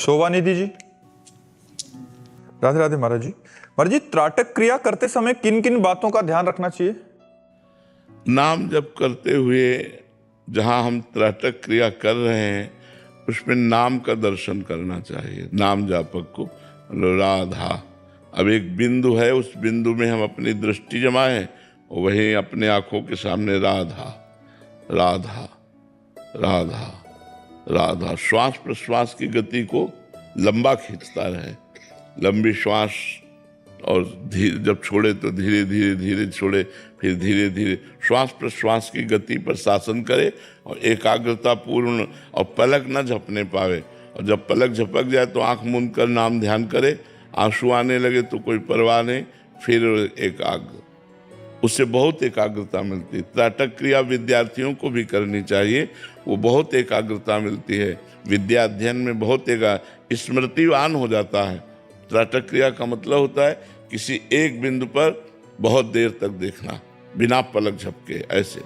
शोभा निधि जी, राधे राधे महाराज जी। महाराज जी, त्राटक क्रिया करते समय किन किन बातों का ध्यान रखना चाहिए? नाम जप करते हुए जहाँ हम त्राटक क्रिया कर रहे हैं उसमें नाम का दर्शन करना चाहिए। नाम जापक को राधा, अब एक बिंदु है, उस बिंदु में हम अपनी दृष्टि जमाएं और वही अपने आंखों के सामने राधा राधा राधा राधा। श्वास प्रश्वास की गति को लंबा खींचता रहे, लंबी श्वास, और धीरे जब छोड़े तो धीरे धीरे धीरे छोड़े, फिर धीरे धीरे श्वास प्रश्वास की गति पर शासन करे और एकाग्रता पूर्ण, और पलक न झपने पावे। और जब पलक झपक जाए तो आंख मूंद कर नाम ध्यान करे, आंसू आने लगे तो कोई परवाह नहीं, फिर एकाग्र, उससे बहुत एकाग्रता मिलती है। त्राटक क्रिया विद्यार्थियों को भी करनी चाहिए, वो बहुत एकाग्रता मिलती है। विद्या अध्ययन में बहुत स्मृतिवान हो जाता है। त्राटक क्रिया का मतलब होता है किसी एक बिंदु पर बहुत देर तक देखना बिना पलक झपके, ऐसे।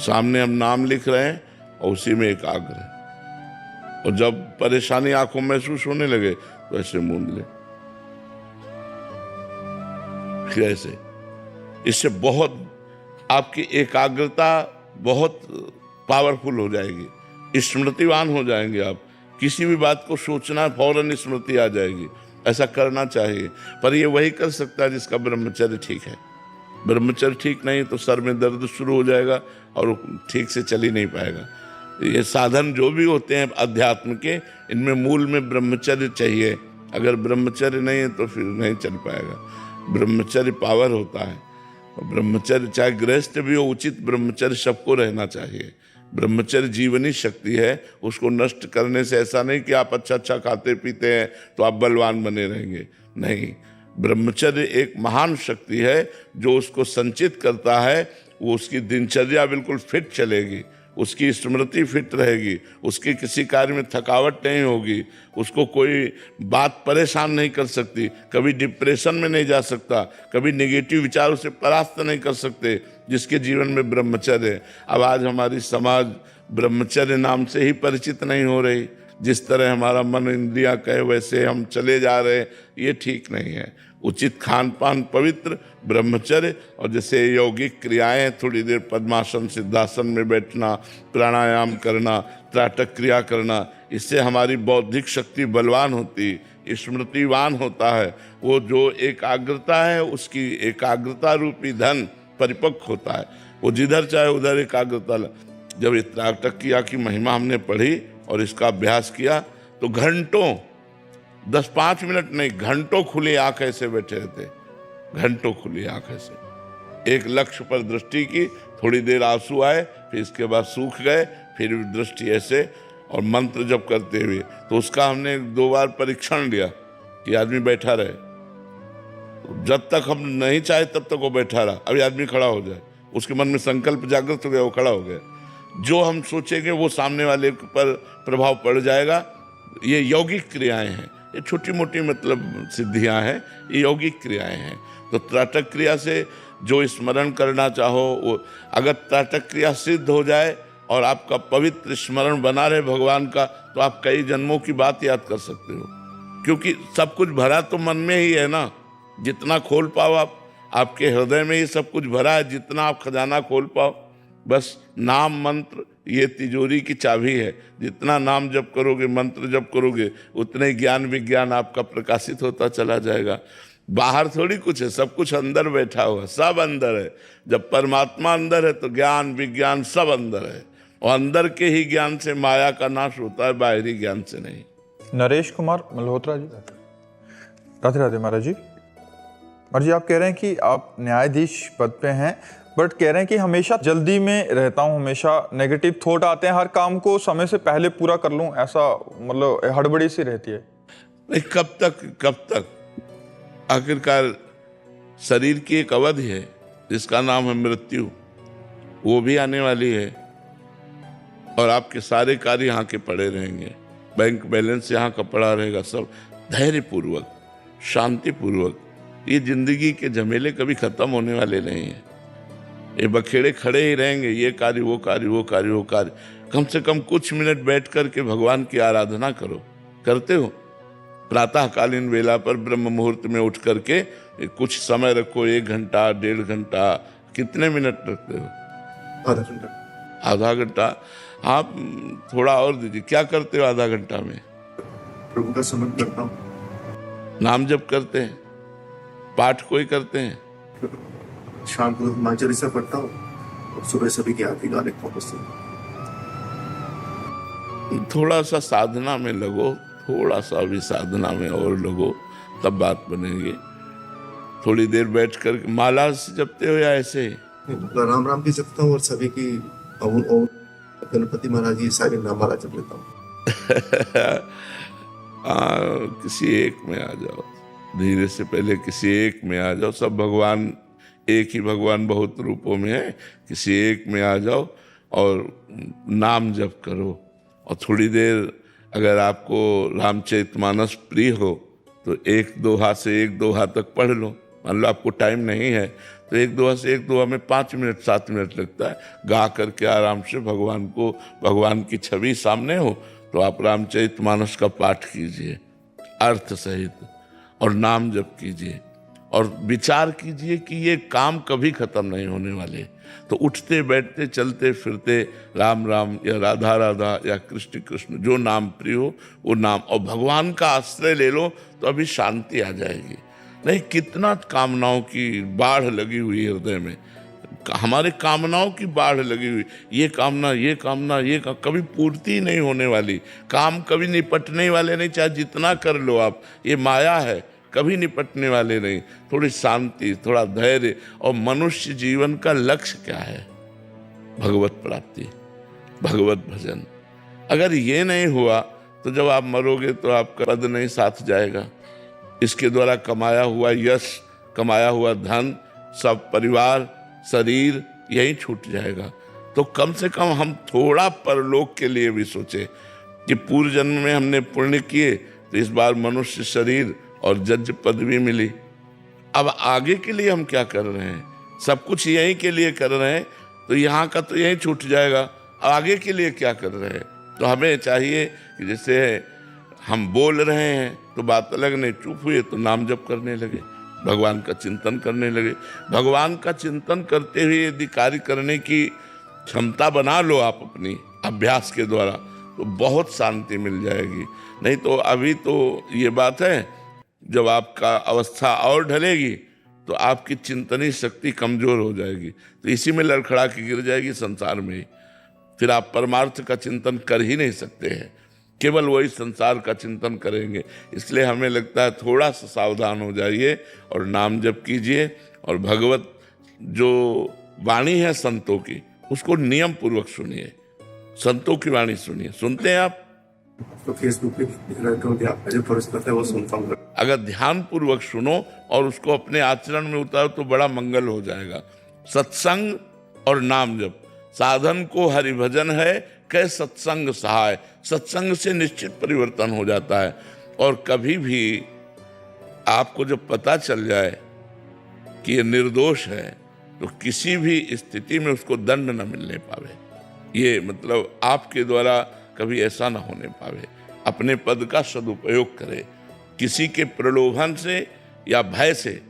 सामने हम नाम लिख रहे हैं और उसी में एकाग्र है, और जब परेशानी आंखों में महसूस होने लगे तो ऐसे मूंद ले, फिर ऐसे। इससे बहुत आपकी एकाग्रता बहुत पावरफुल हो जाएगी, स्मृतिवान हो जाएंगे आप। किसी भी बात को सोचना फौरन स्मृति आ जाएगी। ऐसा करना चाहिए, पर ये वही कर सकता है जिसका ब्रह्मचर्य ठीक है। ब्रह्मचर्य ठीक नहीं तो सर में दर्द शुरू हो जाएगा और ठीक से चल ही नहीं पाएगा। ये साधन जो भी होते हैं अध्यात्म के, इनमें मूल में ब्रह्मचर्य चाहिए। अगर ब्रह्मचर्य नहीं है तो फिर नहीं चल पाएगा। ब्रह्मचर्य पावर होता है। ब्रह्मचर्य चाहे गृहस्थ भी हो, उचित ब्रह्मचर्य सबको रहना चाहिए। ब्रह्मचर्य जीवनी शक्ति है, उसको नष्ट करने से ऐसा नहीं कि आप अच्छा अच्छा खाते पीते हैं तो आप बलवान बने रहेंगे, नहीं। ब्रह्मचर्य एक महान शक्ति है, जो उसको संचित करता है, वो उसकी दिनचर्या बिल्कुल फिट चलेगी, उसकी स्मृति फिट रहेगी, उसकी किसी कार्य में थकावट नहीं होगी, उसको कोई बात परेशान नहीं कर सकती, कभी डिप्रेशन में नहीं जा सकता, कभी नेगेटिव विचारों से परास्त नहीं कर सकते, जिसके जीवन में ब्रह्मचर्य है। अब आज हमारी समाज ब्रह्मचर्य नाम से ही परिचित नहीं हो रही। जिस तरह हमारा मन इंद्रियां कहे वैसे हम चले जा रहे हैं, ये ठीक नहीं है। उचित खान पान, पवित्र ब्रह्मचर्य, और जैसे यौगिक क्रियाएं, थोड़ी देर पद्मासन सिद्धासन में बैठना, प्राणायाम करना, त्राटक क्रिया करना, इससे हमारी बौद्धिक शक्ति बलवान होती, स्मृतिवान होता है। वो जो एकाग्रता है, उसकी एकाग्रता रूपी धन परिपक्व होता है, वो जिधर चाहे उधर एकाग्रता। जब ये त्राटक क्रिया की महिमा हमने पढ़ी और इसका अभ्यास किया तो घंटों, 10-5 मिनट नहीं, घंटों खुली आंख ऐसे बैठे रहते, घंटों खुली आंख ऐसे, एक लक्ष्य पर दृष्टि की, थोड़ी देर आंसू आए, फिर इसके बाद सूख गए, फिर दृष्टि ऐसे, और मंत्र जप करते हुए। तो उसका हमने 2 बार परीक्षण लिया कि आदमी बैठा रहे, जब तक हम नहीं चाहे तब तक वो बैठा रहा। अभी आदमी खड़ा हो जाए, उसके मन में संकल्प जागृत हो गया, वो खड़ा हो गया, जो हम सोचेंगे वो सामने वाले पर प्रभाव पड़ जाएगा। ये यौगिक क्रियाएं हैं, ये छोटी मोटी मतलब सिद्धियां हैं, ये यौगिक क्रियाएं हैं। तो त्राटक क्रिया से जो स्मरण करना चाहो, वो अगर त्राटक क्रिया सिद्ध हो जाए और आपका पवित्र स्मरण बना रहे भगवान का, तो आप कई जन्मों की बात याद कर सकते हो, क्योंकि सब कुछ भरा तो मन में ही है ना। जितना खोल पाओ आप, आपके हृदय में ही सब कुछ भरा है, जितना आप खजाना खोल पाओ। बस नाम मंत्र ये तिजोरी की चाबी है। जितना नाम जप करोगे, मंत्र जप करोगे, उतने ज्ञान विज्ञान आपका प्रकाशित होता चला जाएगा। बाहर थोड़ी कुछ है, सब कुछ अंदर बैठा हुआ है, सब अंदर है। जब परमात्मा अंदर है तो ज्ञान विज्ञान सब अंदर है, और अंदर के ही ज्ञान से माया का नाश होता है, बाहरी ज्ञान से नहीं। नरेश कुमार मल्होत्रा जी, राधे राधे महाराज जी। महाराज जी, आप कह रहे हैं कि आप न्यायाधीश पद पे हैं, बट कह रहे हैं कि हमेशा जल्दी में रहता हूँ, हमेशा नेगेटिव थॉट आते हैं, हर काम को समय से पहले पूरा कर लूँ, ऐसा मतलब हड़बड़ी सी रहती है। नहीं, कब तक आखिरकार शरीर की एक अवधि है जिसका नाम है मृत्यु, वो भी आने वाली है, और आपके सारे कार्य यहाँ के पड़े रहेंगे, बैंक बैलेंस यहाँ का पड़ा रहेगा। सब धैर्यपूर्वक, शांतिपूर्वक, ये जिंदगी के झमेले कभी खत्म होने वाले नहीं हैं। ये बखेड़े खड़े ही रहेंगे, ये कार्य वो कार्य वो कार्य वो कार्य। कम से कम कुछ मिनट बैठ करके भगवान की आराधना करो। करते हो? प्रातःकालीन वेला पर ब्रह्म मुहूर्त में उठ करके कुछ समय रखो, 1 घंटा 1.5 घंटा, कितने मिनट रखते हो? आधा घंटा। आधा घंटा। आप थोड़ा और दीजिए। क्या करते हो आधा घंटा में? प्रभु का स्मरण करता हूँ। नाम जप करते हैं? पाठ कोई करते हैं? शाम को हनुमान चालीसा पढ़ता हूँ और सुबह सभी की आरती गा लेता हूँ। थोड़ा सा साधना में लगो, थोड़ा सा भी साधना में और लगो, तब बात बनेगी। थोड़ी देर बैठ कर माला से जपते हो या ऐसे? राम राम भी जपता हूँ और सभी की और गणपति महाराज जी सारे नाम माला जप लेता हूँ। किसी एक में आ जाओ, धीरे से पहले किसी एक में आ जाओ। सब भगवान एक ही भगवान बहुत रूपों में है, किसी एक में आ जाओ और नाम जप करो। और थोड़ी देर अगर आपको रामचरितमानस प्रिय हो तो 1 दोहा से 1 दोहा तक पढ़ लो। मान लो आपको टाइम नहीं है तो 1 दोहा से 1 दोहा में 5 मिनट 7 मिनट लगता है। गा करके आराम से भगवान की छवि सामने हो तो आप रामचरितमानस का पाठ कीजिए अर्थ सहित और नाम जप कीजिए और विचार कीजिए कि ये काम कभी खत्म नहीं होने वाले। तो उठते बैठते चलते फिरते राम राम या राधा राधा या कृष्ण कृष्ण, जो नाम प्रिय हो वो नाम, और भगवान का आश्रय ले लो तो अभी शांति आ जाएगी। नहीं, कितना कामनाओं की बाढ़ लगी हुई है हृदय में, हमारे कामनाओं की बाढ़ लगी हुई। ये कामना कभी पूर्ति ही नहीं होने वाली। काम कभी निपटने वाले नहीं, चाहे जितना कर लो आप। ये माया है, कभी निपटने वाले नहीं। थोड़ी शांति, थोड़ा धैर्य। और मनुष्य जीवन का लक्ष्य क्या है? भगवत प्राप्ति, भगवत भजन। अगर ये नहीं हुआ तो जब आप मरोगे तो आपका पद नहीं साथ जाएगा। इसके द्वारा कमाया हुआ यश, कमाया हुआ धन, सब परिवार, शरीर यही छूट जाएगा। तो कम से कम हम थोड़ा परलोक के लिए भी सोचे कि पूर्व जन्म में हमने पुण्य किए तो इस बार मनुष्य शरीर और जज पदवी मिली। अब आगे के लिए हम क्या कर रहे हैं? सब कुछ यहीं के लिए कर रहे हैं तो यहाँ का तो यहीं छूट जाएगा। अब आगे के लिए क्या कर रहे हैं? तो हमें चाहिए कि जैसे हम बोल रहे हैं तो बात अलग, नहीं चुप हुए तो नाम जप करने लगे, भगवान का चिंतन करने लगे। भगवान का चिंतन करते हुए यदि कार्य करने की क्षमता बना लो आप अपनी अभ्यास के द्वारा तो बहुत शांति मिल जाएगी। नहीं तो अभी तो ये बात है, जब आपका अवस्था और ढलेगी तो आपकी चिंतनी शक्ति कमजोर हो जाएगी, तो इसी में लड़खड़ा के गिर जाएगी संसार में ही। फिर आप परमार्थ का चिंतन कर ही नहीं सकते हैं, केवल वही संसार का चिंतन करेंगे। इसलिए हमें लगता है थोड़ा सा सावधान हो जाइए और नाम जप कीजिए और भगवत जो वाणी है संतों की उसको नियम पूर्वक सुनिए। संतों की वाणी सुनिए। सुनते हैं आप? तो फेसबुक पे आपका जो फर्ज करता है वो सुनता हूँ। अगर ध्यान पूर्वक सुनो और उसको अपने आचरण में उतारो तो बड़ा मंगल हो जाएगा। सत्संग और नाम जप साधन को हरिभजन है, कै सत्संग सहाय। सत्संग से निश्चित परिवर्तन हो जाता है। और कभी भी आपको जब पता चल जाए कि ये निर्दोष है तो किसी भी स्थिति में उसको दंड न मिलने पावे। ये मतलब आपके द्वारा कभी ऐसा ना होने पावे। अपने पद का सदुपयोग करे। किसी के प्रलोभन से या भय से,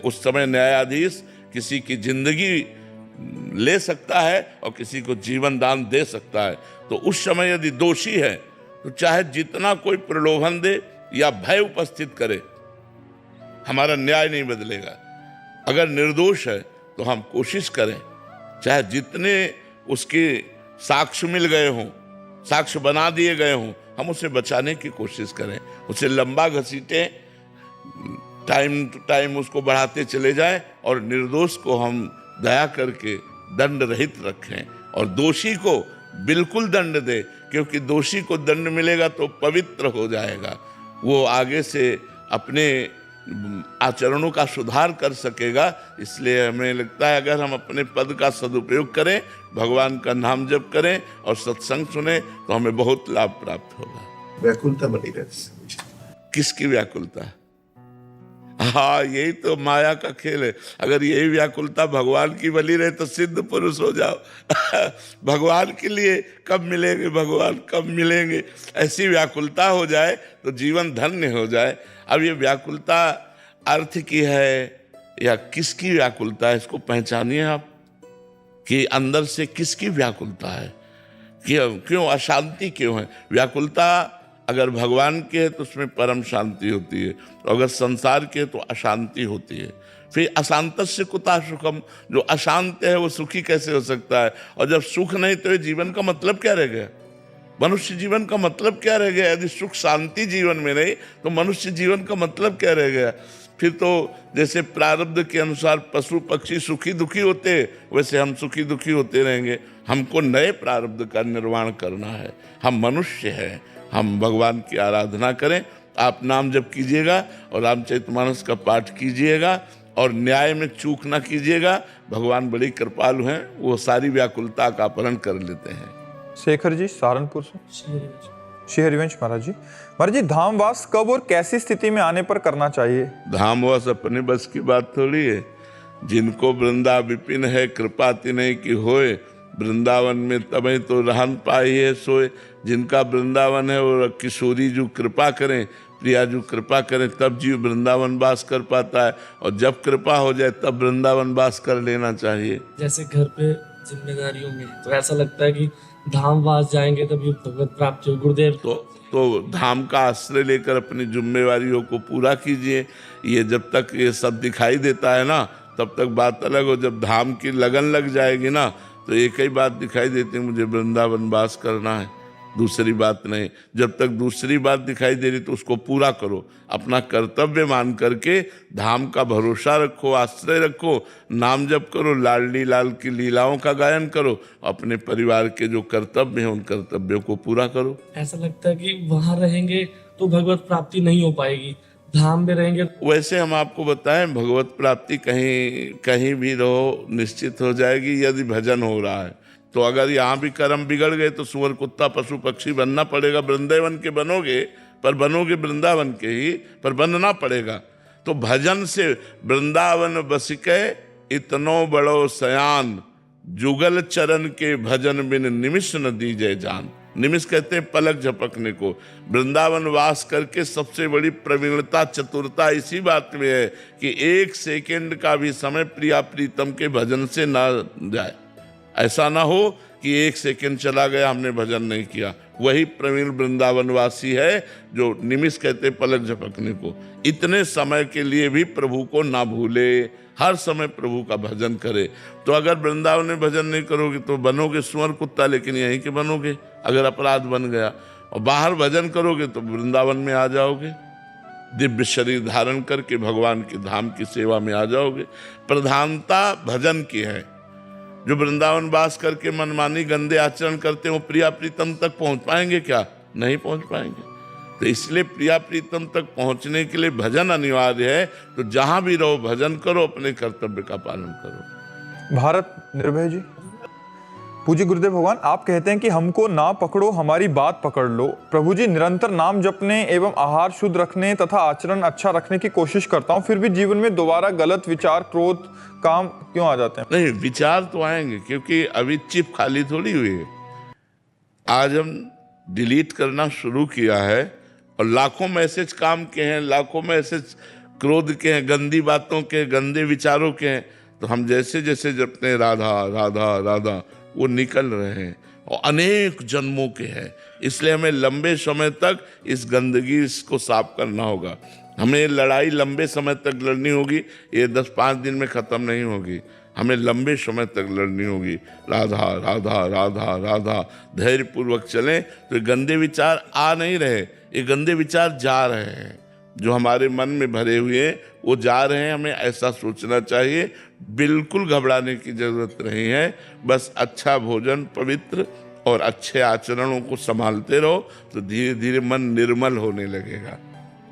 उस समय न्यायाधीश किसी की जिंदगी ले सकता है और किसी को जीवन दान दे सकता है। तो उस समय यदि दोषी है तो चाहे जितना कोई प्रलोभन दे या भय उपस्थित करे, हमारा न्याय नहीं बदलेगा। अगर निर्दोष है तो हम कोशिश करें, चाहे जितने उसके साक्ष्य मिल गए हों, साक्ष्य बना दिए गए हों, हम उसे बचाने की कोशिश करें। उसे लंबा घसीटें, टाइम टू टाइम उसको बढ़ाते चले जाएं और निर्दोष को हम दया करके दंड रहित रखें और दोषी को बिल्कुल दंड दे, क्योंकि दोषी को दंड मिलेगा तो पवित्र हो जाएगा। वो आगे से अपने आचरणों का सुधार कर सकेगा। इसलिए हमें लगता है अगर हम अपने पद का सदुपयोग करें, भगवान का नाम जप करें और सत्संग सुने तो हमें बहुत लाभ प्राप्त होगा। व्याकुलता बनी रहती। किसकी व्याकुलता? हाँ, यही तो माया का खेल है। अगर यही व्याकुलता भगवान की बनी रहे तो सिद्ध पुरुष हो जाओ। भगवान के लिए कब मिलेंगे, भगवान कब मिलेंगे, ऐसी व्याकुलता हो जाए तो जीवन धन्य हो जाए। अब ये व्याकुलता अर्थ की है या किसकी व्याकुलता है, इसको पहचानिए आप कि अंदर से किसकी व्याकुलता है, क्यों अशांति क्यों है। व्याकुलता अगर भगवान की है तो उसमें परम शांति होती है, और अगर संसार की है तो अशांति होती है। फिर अशांतस्य कुतः सुखम, जो अशांत है वो सुखी कैसे हो सकता है। और जब सुख नहीं तो ये जीवन का मतलब क्या रह गया, मनुष्य जीवन का मतलब क्या रह गया। यदि सुख शांति जीवन में नहीं तो मनुष्य जीवन का मतलब क्या रह गया। फिर तो जैसे प्रारब्ध के अनुसार पशु पक्षी सुखी दुखी होते, वैसे हम सुखी दुखी होते रहेंगे। हमको नए प्रारब्ध का निर्माण करना है। हम मनुष्य हैं, हम भगवान की आराधना करें। आप नाम जप कीजिएगा और रामचरितमानस का पाठ कीजिएगा और न्याय में चूक ना कीजिएगा। भगवान बड़ी कृपालु हैं, वो सारी व्याकुलता का अपहरण कर लेते हैं। शेखर जी सहारनपुर से। श्री हरिवंश महाराज जी। महाराज जी, धामवास कब और कैसी स्थिति में आने पर करना चाहिए? धामवास अपने बस की बात थोड़ी है। जिनको वृंदा विपिन है, कृपा तिन्ह की होए, वृंदावन में तबे तो रहन पाइए सोए। जिनका वृंदावन है वो किशोरी जो कृपा करें, प्रिया जो कृपा करें, तब जीव वृंदावन वास कर पाता है। और जब कृपा हो जाए तब वृंदावन वास कर लेना चाहिए। जैसे घर पे जिम्मेदारियों में तो ऐसा लगता है कि धामवास जाएंगे तभी भगवत प्राप्ति हो। गुरुदेव तो धाम का आश्रय लेकर अपनी जिम्मेवारियों को पूरा कीजिए। ये जब तक ये सब दिखाई देता है ना तब तक बात अलग हो। जब धाम की लगन लग जाएगी ना तो एक ही बात दिखाई देती है, मुझे वृंदावन वास करना है, दूसरी बात नहीं। जब तक दूसरी बात दिखाई दे रही तो उसको पूरा करो, अपना कर्तव्य मान करके धाम का भरोसा रखो, आश्रय रखो, नाम जप करो, लाडली लाल की लीलाओं का गायन करो, अपने परिवार के जो कर्तव्य हैं उन कर्तव्यों को पूरा करो। ऐसा लगता है कि वहां रहेंगे तो भगवत प्राप्ति नहीं हो पाएगी, धाम में रहेंगे। वैसे हम आपको बताएं, भगवत प्राप्ति कहीं कहीं भी रहो निश्चित हो जाएगी यदि भजन हो रहा है। तो अगर यहाँ भी कर्म बिगड़ गए तो सुअर कुत्ता पशु पक्षी बनना पड़ेगा। वृंदावन के बनोगे पर बनोगे वृंदावन के ही, पर बनना पड़ेगा। तो भजन से वृंदावन बसिके इतनो बड़ो सयान, जुगल चरण के भजन बिन निमिष न दीजे जान। निमिष कहते हैं पलक झपकने को। वृंदावन वास करके सबसे बड़ी प्रवीणता चतुरता इसी बात में है कि एक सेकेंड का भी समय प्रिया प्रीतम के भजन से ना जाए। ऐसा ना हो कि एक सेकंड चला गया हमने भजन नहीं किया। वही प्रवीण वृंदावनवासी है जो निमिष कहते पलक झपकने को। इतने समय के लिए भी प्रभु को ना भूले, हर समय प्रभु का भजन करे। तो अगर वृंदावन में भजन नहीं करोगे तो बनोगे सुअर कुत्ता, लेकिन यहीं के बनोगे अगर अपराध बन गया। और बाहर भजन करोगे तो वृंदावन में आ जाओगे, दिव्य शरीर धारण करके भगवान के धाम की सेवा में आ जाओगे। प्रधानता भजन की है। जो वृंदावन वास करके मनमानी गंदे आचरण करते हैं वो प्रिया प्रीतम तक पहुंच पाएंगे क्या? नहीं पहुंच पाएंगे। तो इसलिए प्रिया प्रीतम तक पहुंचने के लिए भजन अनिवार्य है। तो जहां भी रहो भजन करो, अपने कर्तव्य का पालन करो। भारत निर्भय जी। पूज्य गुरुदेव भगवान, आप कहते हैं कि हमको ना पकड़ो, हमारी बात पकड़ लो। प्रभु जी, निरंतर नाम जपने एवं आहार शुद्ध रखने तथा आचरण अच्छा रखने की कोशिश करता हूँ, फिर भी जीवन में दोबारा गलत विचार, क्रोध, काम क्यों आ जाते हैं? नहीं, विचार तो आएंगे क्योंकि अभी चिप खाली थोड़ी हुई है। आज हम डिलीट करना शुरू किया है और लाखों मैसेज काम के हैं, लाखों मैसेज क्रोध के हैं, गंदी बातों के, गंदे विचारों के हैं। तो हम जैसे जैसे जपते हैं राधा राधा राधा, वो निकल रहे हैं और अनेक जन्मों के हैं। इसलिए हमें लंबे समय तक इस गंदगी को साफ करना होगा। हमें लड़ाई लंबे समय तक लड़नी होगी, ये 10-5 दिन में ख़त्म नहीं होगी। हमें लंबे समय तक लड़नी होगी। राधा राधा राधा राधा धैर्यपूर्वक चलें तो ये गंदे विचार आ नहीं रहे, ये गंदे विचार जा रहे हैं। जो हमारे मन में भरे हुए हैं वो जा रहे हैं। हमें ऐसा सोचना चाहिए, बिल्कुल घबराने की जरूरत नहीं है। बस अच्छा भोजन, पवित्र और अच्छे आचरणों को संभालते रहो तो धीरे धीरे मन निर्मल होने लगेगा।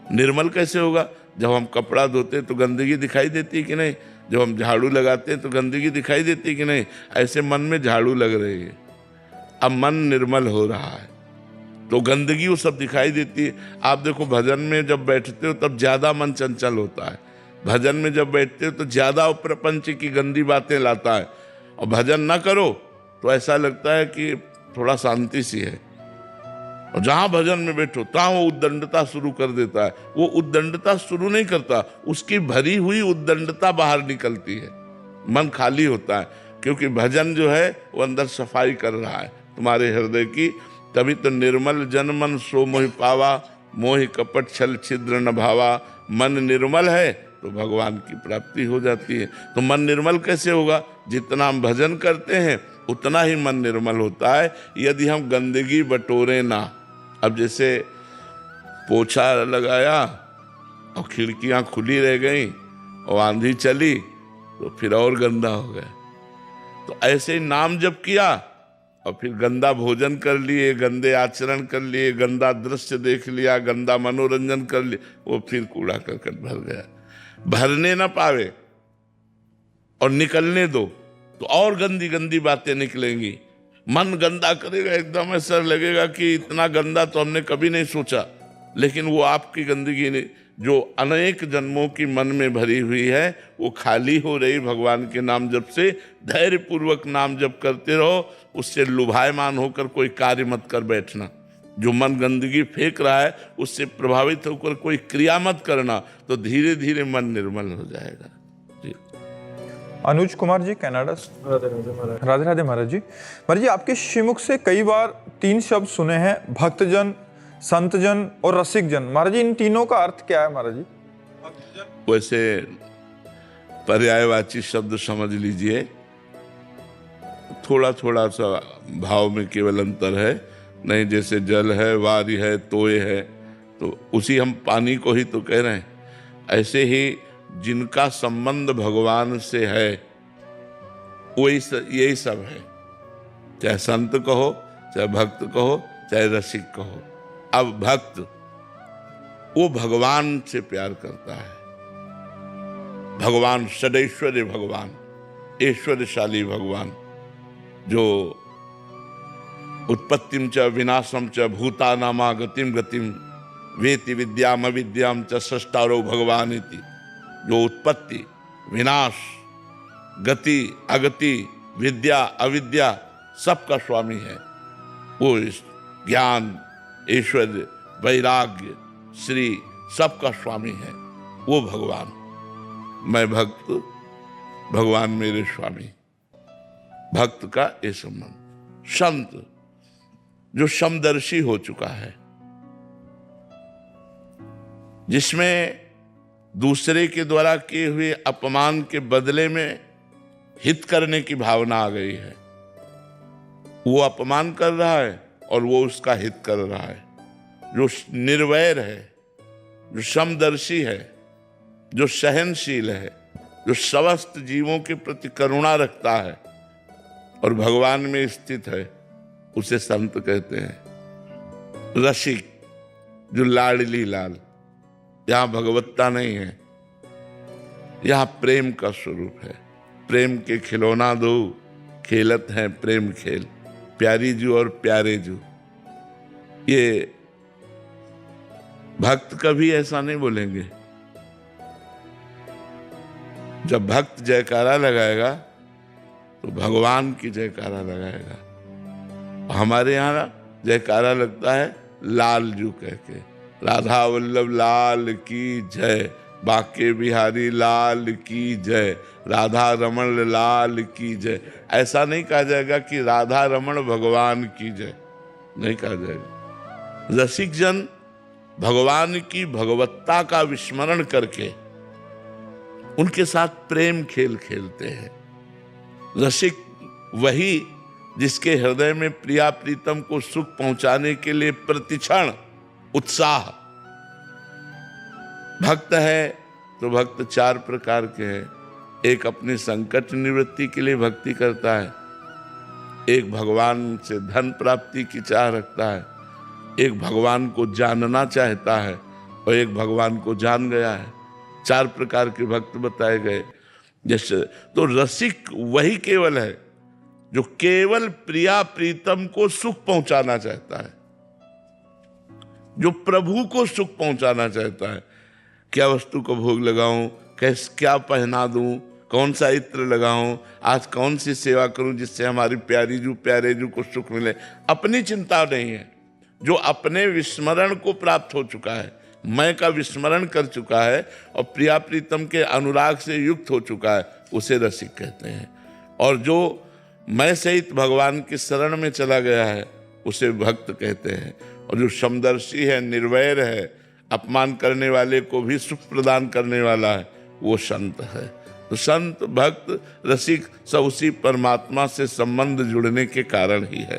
निर्मल कैसे होगा? जब हम कपड़ा धोते हैं तो गंदगी दिखाई देती है कि नहीं? जब हम झाड़ू लगाते हैं तो गंदगी दिखाई देती है कि नहीं? ऐसे मन में झाड़ू लग रही है, अब मन निर्मल हो रहा है तो गंदगी वो सब दिखाई देती है। आप देखो भजन में जब बैठते हो तब ज़्यादा मन चंचल होता है, भजन में जब बैठते हो तो ज्यादा प्रपंच की गंदी बातें लाता है, और भजन ना करो तो ऐसा लगता है कि थोड़ा शांति सी है। और जहां भजन में बैठो तहां वो उद्दंडता शुरू कर देता है। वो उद्दंडता शुरू नहीं करता, उसकी भरी हुई उद्दंडता बाहर निकलती है, मन खाली होता है, क्योंकि भजन जो है वो अंदर सफाई कर रहा है तुम्हारे हृदय की। तभी तो निर्मल जन मन सो मोहि पावा, मोहि कपट छल छिद्र न भावा। मन निर्मल है तो भगवान की प्राप्ति हो जाती है। तो मन निर्मल कैसे होगा? जितना हम भजन करते हैं उतना ही मन निर्मल होता है। यदि हम गंदगी बटोरे ना, अब जैसे पोछा लगाया और खिड़कियां खुली रह गई और आंधी चली तो फिर और गंदा हो गया। तो ऐसे ही नाम जप किया और फिर गंदा भोजन कर लिए, गंदे आचरण कर लिए, गंदा दृश्य देख लिया, गंदा मनोरंजन कर लिया, वो फिर कूड़ा करकट भर गया। भरने ना पावे और निकलने दो तो और गंदी गंदी बातें निकलेंगी। मन गंदा करेगा, एकदम ऐसा लगेगा कि इतना गंदा तो हमने कभी नहीं सोचा। लेकिन वो आपकी गंदगी नहीं, जो अनेक जन्मों की मन में भरी हुई है, वो खाली हो रही भगवान के नाम जप से। धैर्य पूर्वक नाम जप करते रहो, उससे लुभायमान होकर कोई कार्य मत कर बैठना। जो मन गंदगी फेंक रहा है उससे प्रभावित होकर कोई क्रिया मत करना, तो धीरे धीरे मन निर्मल हो जाएगा। जी। अनुज कुमार जी, कनाडा से। राधे राधे महाराज जी। महाराज जी, आपके श्रीमुख से कई बार 3 शब्द सुने हैं, भक्तजन, संतजन और रसिकजन। महाराज जी, इन तीनों का अर्थ क्या है महाराज जी? वैसे पर्यायवाची शब्द समझ लीजिए, थोड़ा थोड़ा सा भाव में केवल अंतर है। नहीं, जैसे जल है, वारी है, तोय है, तो उसी हम पानी को ही तो कह रहे हैं। ऐसे ही जिनका संबंध भगवान से है वही यही सब है, चाहे संत कहो, चाहे भक्त कहो, चाहे रसिक कहो। अब भक्त वो भगवान से प्यार करता है। भगवान सदैश्वर्य भगवान, ऐश्वर्यशाली भगवान, जो उत्पत्तिम च विनाशम च भूतानामा गतिम गतिम वेति विद्याम अविद्याम च सष्टारो भगवान इति। जो उत्पत्ति, विनाश, गति, अगति, विद्या, अविद्या सबका स्वामी है, वो ज्ञान, ऐश्वर्य, वैराग्य, श्री सबका स्वामी है, वो भगवान। मैं भक्त, भगवान मेरे स्वामी। भक्त का ये संबंध। संत जो समदर्शी हो चुका है, जिसमें दूसरे के द्वारा किए हुए अपमान के बदले में हित करने की भावना आ गई है। वो अपमान कर रहा है और वो उसका हित कर रहा है। जो निर्वैर है, जो समदर्शी है, जो सहनशील है, जो समस्त जीवों के प्रति करुणा रखता है और भगवान में स्थित है, उसे संत कहते हैं। रसिक जो लाडली लाल, यहां भगवत्ता नहीं है, यहां प्रेम का स्वरूप है। प्रेम के खिलौना दो, खेलत हैं प्रेम खेल, प्यारी जू और प्यारे जू। ये भक्त कभी ऐसा नहीं बोलेंगे। जब भक्त जयकारा लगाएगा तो भगवान की जयकारा लगाएगा। हमारे यहाँ जयकारा लगता है लाल जू कह के, राधा वल्लभ लाल की जय, बाके बिहारी लाल की जय, राधा रमण लाल की जय। ऐसा नहीं कहा जाएगा कि राधा रमण भगवान की जय, नहीं कहा जाएगा। रसिक जन भगवान की भगवत्ता का विस्मरण करके उनके साथ प्रेम खेल खेलते हैं। रसिक वही जिसके हृदय में प्रिया प्रीतम को सुख पहुंचाने के लिए प्रतिक्षण उत्साह। भक्त है तो भक्त 4 प्रकार के हैं। एक अपनी संकट निवृत्ति के लिए भक्ति करता है, एक भगवान से धन प्राप्ति की चाह रखता है, एक भगवान को जानना चाहता है और एक भगवान को जान गया है। 4 प्रकार के भक्त बताए गए। जैसे तो रसिक वही केवल है जो केवल प्रिया प्रीतम को सुख पहुंचाना चाहता है, जो प्रभु को सुख पहुंचाना चाहता है। क्या वस्तु को भोग लगाऊं, क्या पहना दूं, कौन सा इत्र लगाऊं, आज कौन सी सेवा करूं जिससे हमारी प्यारी जू प्यारे जू को सुख मिले। अपनी चिंता नहीं है। जो अपने विस्मरण को प्राप्त हो चुका है, मैं का विस्मरण कर चुका है और प्रिया प्रीतम के अनुराग से युक्त हो चुका है, उसे रसिक कहते हैं। और जो मैं सहित भगवान की शरण में चला गया है, उसे भक्त कहते हैं। और जो समदर्शी है, निर्वैर है, अपमान करने वाले को भी सुख प्रदान करने वाला है, वो संत है। तो संत, भक्त, रसिक सब उसी परमात्मा से संबंध जुड़ने के कारण ही है।